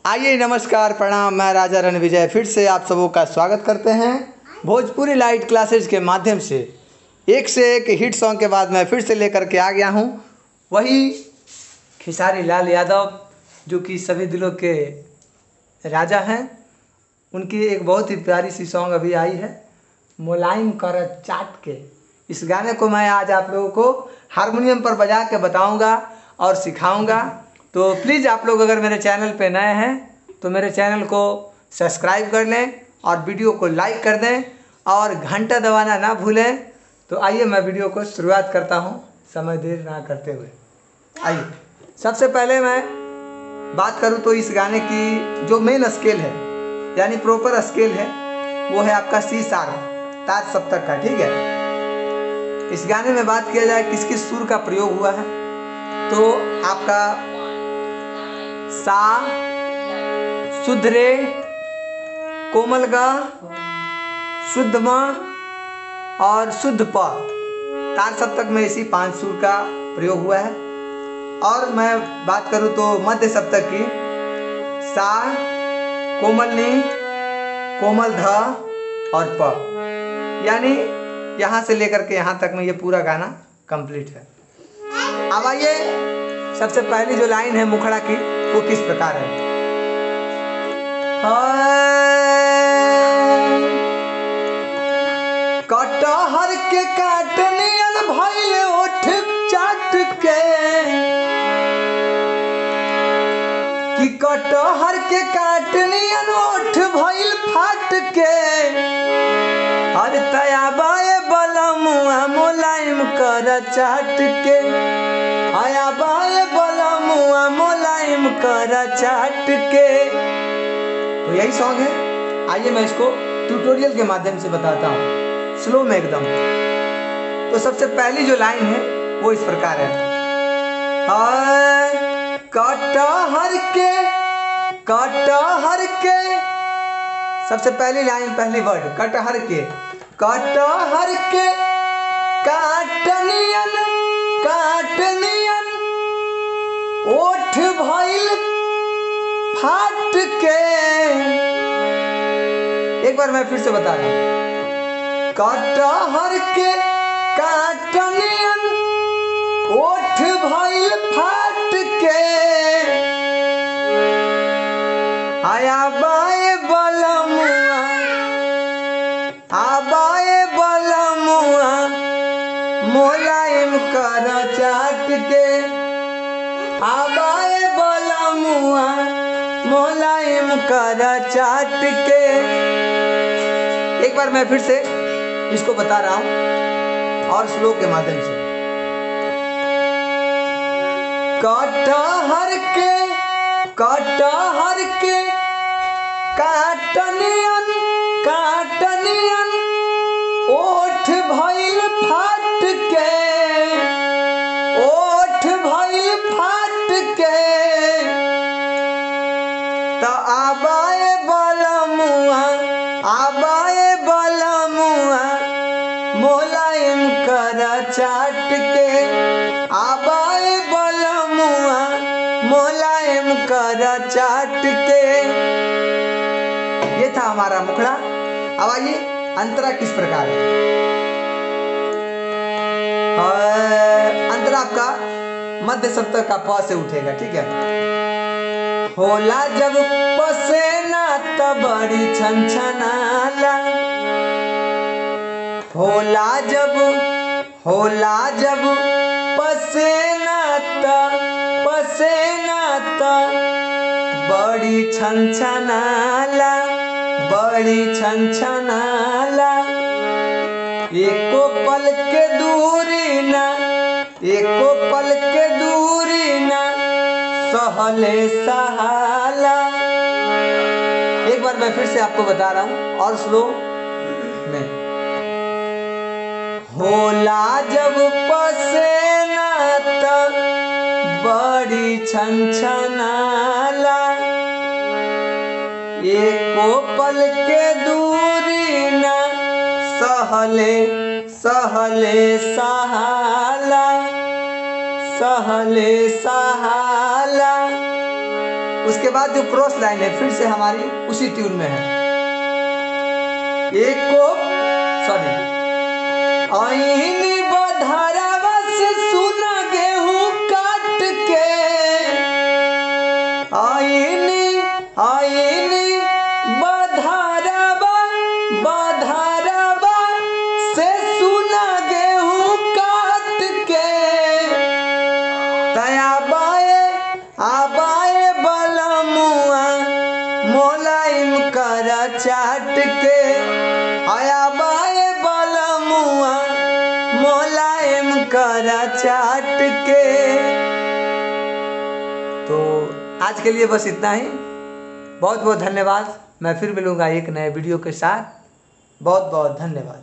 आइए नमस्कार प्रणाम, मैं राजा रणविजय फिर से आप सबों का स्वागत करते हैं भोजपुरी लाइट क्लासेज के माध्यम से। एक से एक हिट सॉन्ग के बाद मैं फिर से लेकर के आ गया हूँ वही खेसारी लाल यादव, जो कि सभी दिलों के राजा हैं। उनकी एक बहुत ही प्यारी सी सॉन्ग अभी आई है, मुलायम कर चाट के। इस गाने को मैं आज आप लोगों को हारमोनियम पर बजा के बताऊंगा और सिखाऊंगा। तो प्लीज़ आप लोग अगर मेरे चैनल पे नए हैं तो मेरे चैनल को सब्सक्राइब कर लें और वीडियो को लाइक कर दें और घंटा दबाना ना भूलें। तो आइए मैं वीडियो को शुरुआत करता हूँ समय देर ना करते हुए। आइए, सबसे पहले मैं बात करूँ तो इस गाने की जो मेन स्केल है यानी प्रॉपर स्केल है वो है आपका सी शार्प तार सप्तक का। ठीक है, इस गाने में बात किया जाए किस किस सुर का प्रयोग हुआ है तो आपका सा, शुद्ध रे, कोमल गा, शुद्ध म और शुद्ध प। तार सप्तक में इसी 5 सुर का प्रयोग हुआ है। और मैं बात करूं तो मध्य सप्तक की सा, कोमल नी, कोमल ध और प, यानी यहाँ से लेकर के यहाँ तक में ये पूरा गाना कंप्लीट है। अब आइए, सबसे पहली जो लाइन है मुखड़ा की वो किस प्रकार है। कटहर के काटनियन भइल ओठ चाट के, कि कटहर के काटनियन ओठ भइल फाट के। हर तया बाए बलमुआ मुलायम कर चाट के, आया बाए बलमुआ मुलायम कर चाट के। तो यही सॉन्ग है। आइए मैं इसको ट्यूटोरियल के माध्यम से बताता हूँ, स्लो में एकदम। तो सबसे पहली जो लाइन है वो इस प्रकार है। कटहर के, कटहर के, सबसे पहली लाइन, पहली वर्ड कटहर के। कटहर के काटनियन, काटनियन ओठ भइल फाट के। एक बार मैं फिर से बता रहा हूं। कटहर के काटनियन ओठ भइल फाट के। आया बाए बलमुआ, आबाए बलमुआ मुलायम कर चाट के, आबाए बलमुआ मुलायम कर चाट के। एक बार मैं फिर से इसको बता रहा हूं और स्लो के माध्यम से। कटहर के, कटहर के काटनियन, काटनियन ओठ भइल फाट के, ओठ भइल फाट के। त आबाए बलमुआ, आबाए बलमुआ मुलायम कर चाट के, आबाए बलमुआ मुलायम कर चाट के। ये था हमारा मुखड़ा। अब आइए अंतरा किस प्रकार है। अंतरा आपका मध्य सप्तक का प से उठेगा। ठीक है, होला जब पसेना त बड़ी छनछनाला, होला जब, होला जब पसेना त, पसेना त बड़ी छनछनाला, बड़ी छनछनाला। एको पल के दूरी ना, एको पल के दूरी ना सहले सहाला। एक बार मैं फिर से आपको बता रहा हूं और स्लो में। होला जब पसेना त बड़ी छनछनाला, एको पल के दूरी ना सहले, सहले सहाला, सहले सहाला। उसके बाद जो क्रॉस लाइन है फिर से हमारी उसी ट्यून में है। एक को सॉरी आईनी बधारावा से सुना गेहूं काट के, आईनी बधारावा से सुना गेहूं काट के, तया आबाए बलमुआ मोलाइम करा चाट के, आया बाए बलमुआ मोलाइम करा चाट के। तो आज के लिए बस इतना ही। बहुत बहुत धन्यवाद। मैं फिर मिलूंगा एक नए वीडियो के साथ। बहुत बहुत धन्यवाद।